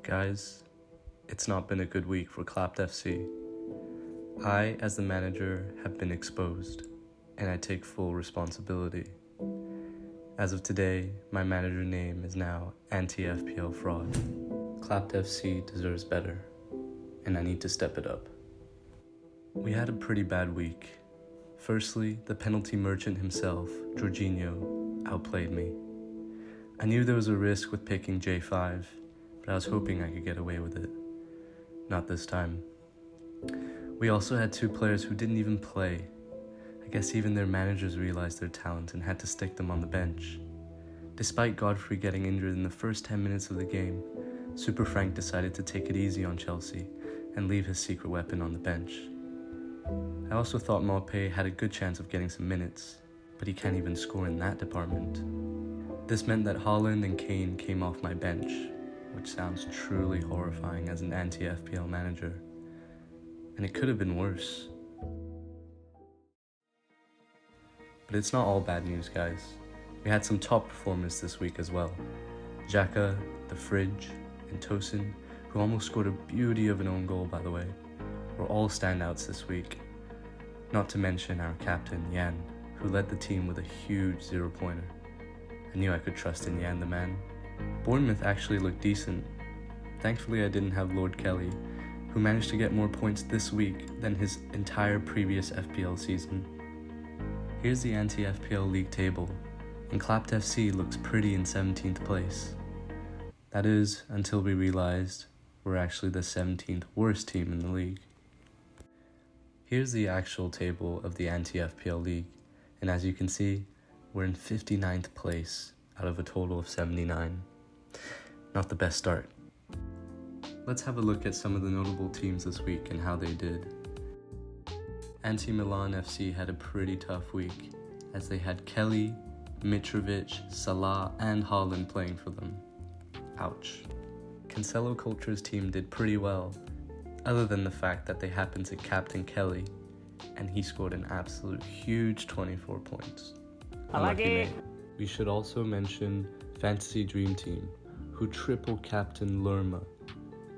Guys, it's not been a good week for Clapped FC. I, as the manager, have been exposed, and I take full responsibility. As of today, my manager name is now anti-FPL fraud. Clapped FC deserves better, and I need to step it up. We had a pretty bad week. Firstly, the penalty merchant himself, Jorginho, outplayed me. I knew there was a risk with picking J5, but I was hoping I could get away with it. Not this time. We also had two players who didn't even play. I guess even their managers realized their talent and had to stick them on the bench. Despite Godfrey getting injured in the first 10 minutes of the game, Super Frank decided to take it easy on Chelsea and leave his secret weapon on the bench. I also thought Maupay had a good chance of getting some minutes, but he can't even score in that department. This meant that Haaland and Kane came off my bench, which sounds truly horrifying as an anti-FPL manager. And it could have been worse. But it's not all bad news, guys. We had some top performers this week as well. Xhaka, The Fridge, and Tosin, who almost scored a beauty of an own goal, by the way, were all standouts this week. Not to mention our captain, Jan, who led the team with a huge 0-pointer. I knew I could trust in Jan the man. Bournemouth actually looked decent. Thankfully I didn't have Lord Kelly, who managed to get more points this week than his entire previous FPL season. Here's the anti-FPL league table, and Clapped FC looks pretty in 17th place. That is, until we realized we're actually the 17th worst team in the league. Here's the actual table of the anti-FPL league, and as you can see, we're in 59th place out of a total of 79. Not the best start. Let's have a look at some of the notable teams this week and how they did. Anti-Milan FC had a pretty tough week, as they had Kelly, Mitrovic, Salah, and Haaland playing for them. Ouch. Cancelo Culture's team did pretty well, other than the fact that they happened to captain Kelly, and he scored an absolute huge 24 points. We should also mention Fantasy Dream Team, who triple captained Lerma.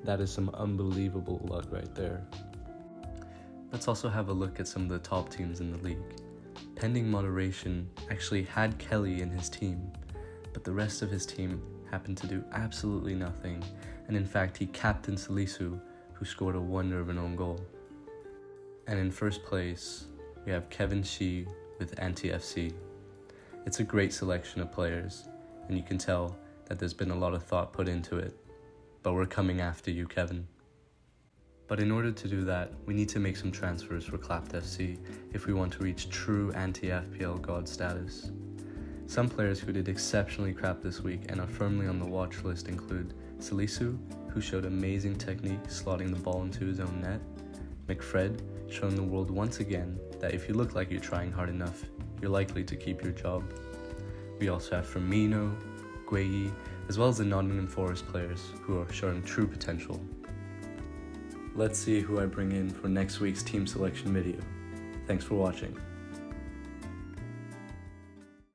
That is some unbelievable luck right there. Let's also have a look at some of the top teams in the league. Pending Moderation actually had Kelly in his team, but the rest of his team happened to do absolutely nothing, and in fact he captained Salisu, who scored a wonder of an own goal. And in first place, we have Kevin Shee with Anti-FC. It's a great selection of players, and you can tell that there's been a lot of thought put into it. But we're coming after you, Kevin. But in order to do that, we need to make some transfers for Clapped FC if we want to reach true anti-FPL god status. Some players who did exceptionally crap this week and are firmly on the watch list include Salisu, who showed amazing technique slotting the ball into his own net, McFred, showing the world once again that if you look like you're trying hard enough, you're likely to keep your job. We also have Firmino, Guehi, as well as the Nottingham Forest players who are showing true potential. Let's see who I bring in for next week's team selection video. Thanks for watching.